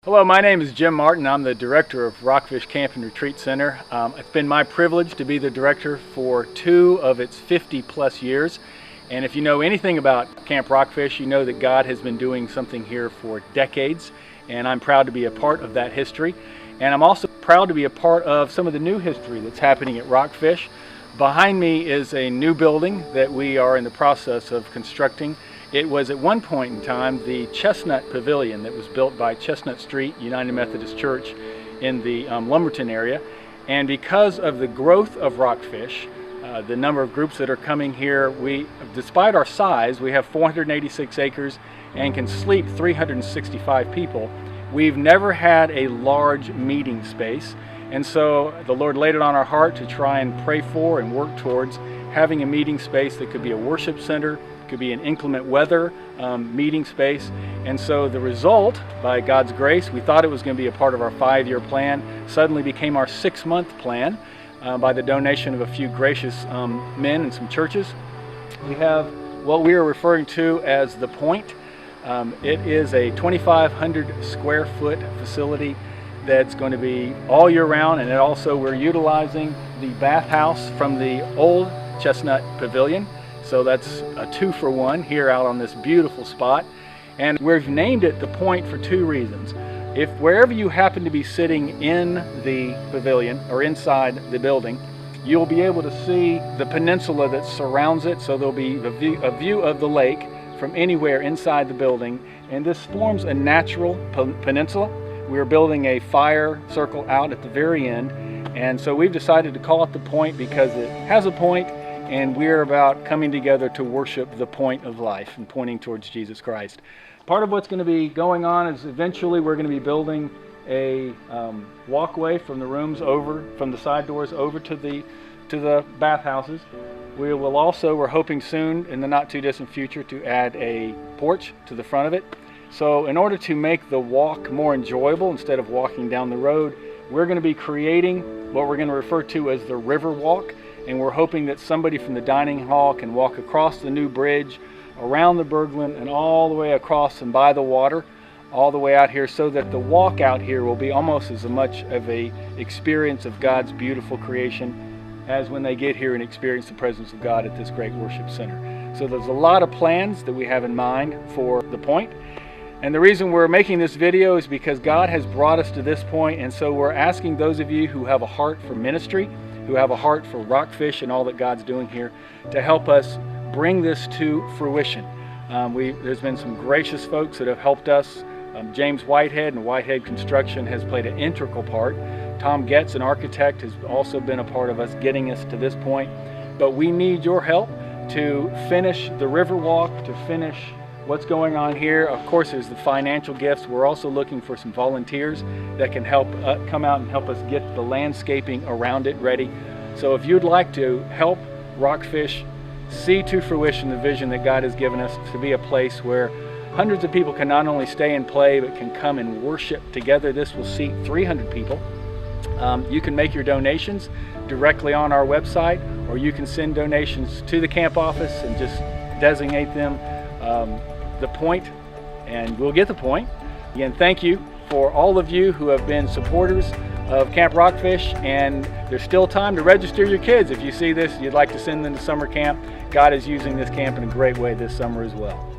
Hello, my name is Jim Martin. I'm the director of Rockfish Camp and Retreat Center. It's been my privilege to be the director for 2 of its 50+ years. And if you know anything about Camp Rockfish, you know that God has been doing something here for decades. And I'm proud to be a part of that history. And I'm also proud to be a part of some of the new history that's happening at Rockfish. Behind me is a new building that we are in the process of constructing. It was at one point in time the Chestnut Pavilion that was built by Chestnut Street United Methodist Church in the Lumberton area. And because of the growth of Rockfish, the number of groups that are coming here, despite our size, we have 486 acres and can sleep 365 people. We've never had a large meeting space. And so the Lord laid it on our heart to try and pray for and work towards having a meeting space that could be a worship center, could be an inclement weather meeting space. And so the result, by God's grace, we thought it was going to be a part of our 5-year plan, suddenly became our 6-month plan by the donation of a few gracious men and some churches. We have what we are referring to as The Point. It is a 2,500 square foot facility that's going to be all year round, and we're utilizing the bathhouse from the old Chestnut Pavilion. So that's a 2-for-1 here out on this beautiful spot. And we've named it The Point for 2 reasons. If wherever you happen to be sitting in the pavilion or inside the building, you'll be able to see the peninsula that surrounds it. So there'll be a view of the lake from anywhere inside the building. And this forms a natural peninsula. We're building a fire circle out at the very end. And so we've decided to call it The Point because it has a point, and we're about coming together to worship the point of life and pointing towards Jesus Christ. Part of what's going to be going on is eventually we're going to be building a walkway from the rooms over, from the side doors over to the bathhouses. We're hoping soon in the not too distant future to add a porch to the front of it. So in order to make the walk more enjoyable, instead of walking down the road, we're going to be creating what we're going to refer to as the river walk. And we're hoping that somebody from the dining hall can walk across the new bridge, around the Berglund, and all the way across and by the water, all the way out here, so that the walk out here will be almost as much of a experience of God's beautiful creation as when they get here and experience the presence of God at this great worship center. So there's a lot of plans that we have in mind for The Point. And the reason we're making this video is because God has brought us to this point, and so we're asking those of you who have a heart for ministry, who have a heart for Rockfish and all that God's doing here, to help us bring this to fruition. There's been some gracious folks that have helped us. James Whitehead and Whitehead Construction has played an integral part. Tom Getz, an architect, has also been a part of us getting us to this point. But we need your help to finish the Riverwalk, to finish what's going on here. Of course, there's the financial gifts. We're also looking for some volunteers that can help come out and help us get the landscaping around it ready. So if you'd like to help Rockfish see to fruition the vision that God has given us to be a place where hundreds of people can not only stay and play, but can come and worship together. This will seat 300 people. You can make your donations directly on our website, or you can send donations to the camp office and just designate them The Point, and we'll get The Point. Again, thank you for all of you who have been supporters of Camp Rockfish, and there's still time to register your kids. If you see this, you'd like to send them to summer camp. God is using this camp in a great way this summer as well.